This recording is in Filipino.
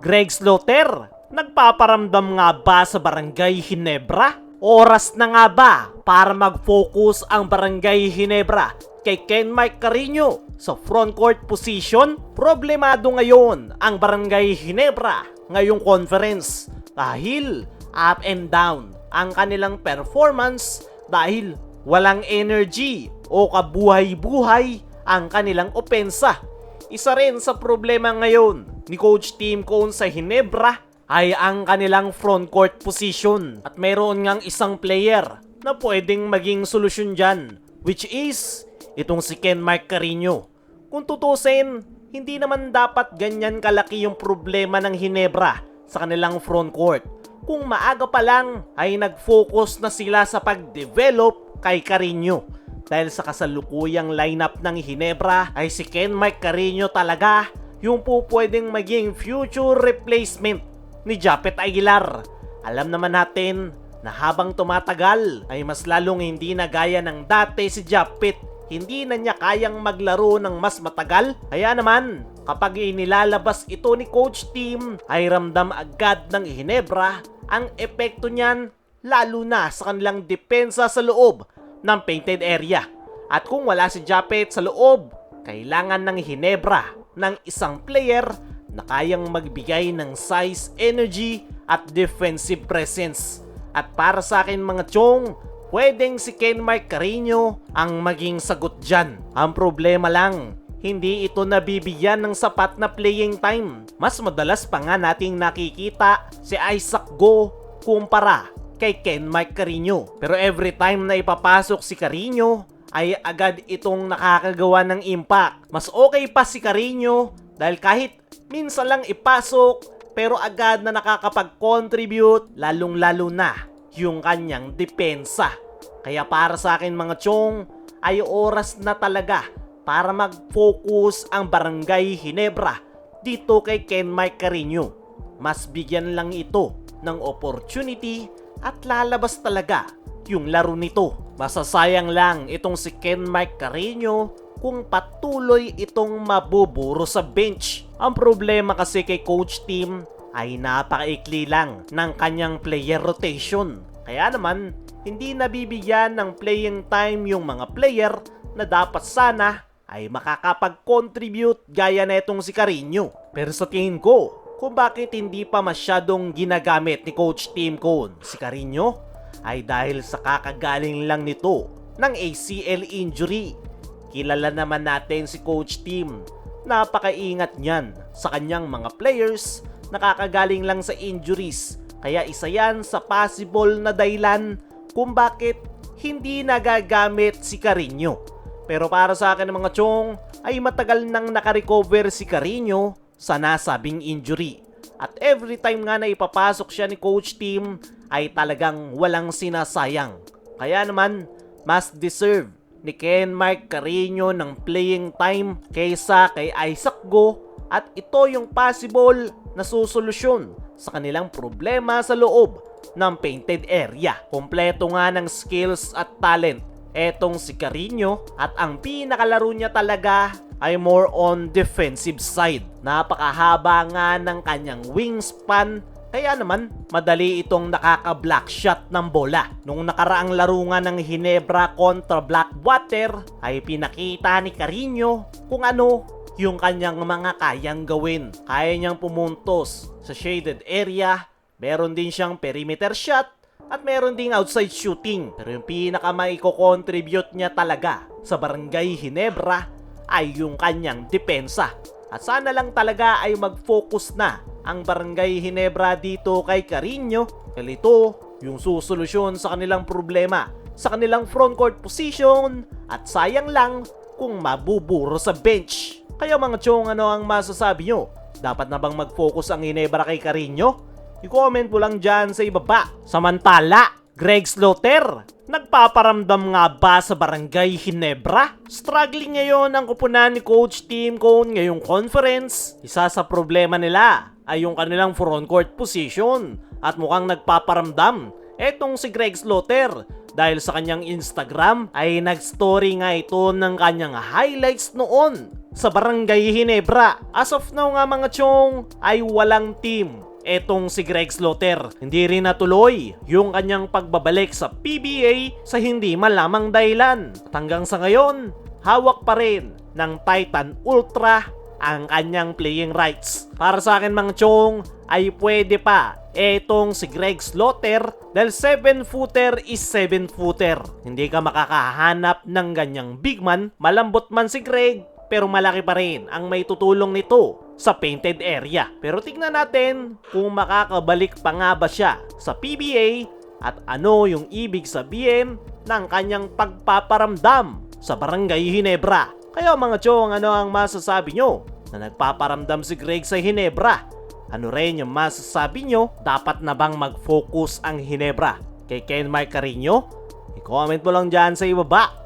Greg Slaughter, nagpaparamdam nga ba sa Barangay Ginebra? Oras na nga ba para mag-focus ang Barangay Ginebra kay Ken Mike Carino sa frontcourt position? Problemado ngayon ang Barangay Ginebra ngayong conference dahil up and down ang kanilang performance dahil walang energy o kabuhay-buhay ang kanilang opensa. Isa rin sa problema ngayon ni Coach Tim Cone sa Ginebra ay ang kanilang frontcourt position. At mayroon ngang isang player na pwedeng maging solusyon dyan, which is itong si Ken Mike Carino. Kung tutusin, hindi naman dapat ganyan kalaki yung problema ng Ginebra sa kanilang frontcourt. Kung maaga pa lang ay nag-focus na sila sa pag-develop kay Carino. Dahil sa kasalukuyang lineup ng Ginebra ay si Ken Mike Carino talaga yung po pwedeng maging future replacement ni Japet Aguilar. Alam naman natin na habang tumatagal ay mas lalong hindi na gaya ng dati si Japet. Hindi na niya kayang maglaro ng mas matagal. Kaya naman kapag inilalabas ito ni Coach Tim ay ramdam agad ng Ginebra ang epekto niyan, lalo na sa kanilang depensa sa loob ng painted area. At kung wala si Japet sa loob, kailangan ng Ginebra ng isang player na kayang magbigay ng size, energy at defensive presence. At para sa akin mga chong, pwedeng si Ken Mike Carino ang maging sagot dyan. Ang problema lang, hindi ito nabibigyan ng sapat na playing time. Mas madalas pa nga nating nakikita si Isaac Go kumpara kay Ken Mike Carino. Pero every time na ipapasok si Carino ay agad itong nakakagawa ng impact. Mas okay pa si Carino dahil kahit minsan lang ipasok pero agad na nakakapag-contribute, lalong-lalo na yung kanyang depensa. Kaya para sa akin mga chong, ay oras na talaga para mag-focus ang Barangay Ginebra dito kay Ken Mike Carino. Mas bigyan lang ito ng opportunity at lalabas talaga yung laro nito. Masasayang lang itong si Ken Mike Carino kung patuloy itong mabuburo sa bench. Ang problema kasi kay Coach Tim ay napakaikli lang ng kanyang player rotation. Kaya naman, hindi nabibigyan ng playing time yung mga player na dapat sana ay makakapag-contribute gaya na itong si Carino. Pero sa tingin ko, kung bakit hindi pa masyadong ginagamit ni Coach Tim Cone si Carino ay dahil sa kakagaling lang nito ng ACL injury. Kilala naman natin si Coach Tim, napakaingat niyan sa kanyang mga players na kakagaling lang sa injuries. Kaya isa yan sa possible na dahilan kung bakit hindi nagagamit si Carino. Pero para sa akin mga chong ay matagal nang nakarecover si Carino sa nasabing injury. At every time nga na ipapasok siya ni Coach Tim ay talagang walang sinasayang. Kaya naman, mas deserve ni Ken Mike Carino ng playing time kaysa kay Isaac Go at ito yung possible na susolusyon sa kanilang problema sa loob ng painted area. Kompleto nga ng skills at talent etong si Carino at ang pinakalaro niya talaga ay more on defensive side. Napakahaba nga ng kanyang wingspan, kaya naman madali itong nakaka-block shot ng bola. Nung nakaraang laro nga ng Ginebra kontra Blackwater ay pinakita ni Carino kung ano yung kanyang mga kayang gawin. Kaya niyang pumuntos sa shaded area, meron din siyang perimeter shot at meron ding outside shooting. Pero yung pinaka-maiko-contribute niya talaga sa Barangay Ginebra ay yung kanyang depensa. At sana lang talaga ay mag-focus na ang Barangay Ginebra dito kay Carino. Dahil ito yung susolusyon sa kanilang problema sa kanilang frontcourt position at sayang lang kung mabuburo sa bench. Kaya mga chong, ano ang masasabi nyo? Dapat na bang mag-focus ang Ginebra kay Carino? I-comment mo lang dyan sa ibaba. Samantala, Greg Slaughter, nagpaparamdam nga ba sa Barangay Ginebra? Struggling ngayon ang kupunan ni Coach Tim Cone ngayong conference. Isa sa problema nila ay yung kanilang frontcourt position at mukhang nagpaparamdam etong si Greg Slaughter Dahil sa kanyang Instagram ay nag-story nga ito ng kanyang highlights noon sa Barangay Ginebra. As of now nga mga chong ay walang team etong si Greg Slaughter. Hindi rin natuloy yung kanyang pagbabalik sa PBA sa hindi malamang dahilan. At hanggang sa ngayon, hawak pa rin ng Titan Ultra ang kanyang playing rights. Para sa akin mga chong ay pwede pa etong si Greg Slaughter dahil 7-footer is 7-footer. Hindi ka makakahanap ng ganyang big man. Malambot man si Greg pero malaki pa rin ang may tutulong nito sa painted area. Pero tignan natin kung makakabalik pa nga ba siya sa PBA at ano yung ibig sabihin ng kanyang pagpaparamdam sa Barangay Ginebra. Kaya mga chong, ano ang masasabi nyo na nagpaparamdam si Greg sa Ginebra? Ano rin yung masasabi nyo? Dapat na bang mag-focus ang Ginebra kay Ken Mike Carino? I-comment mo lang dyan sa ibaba.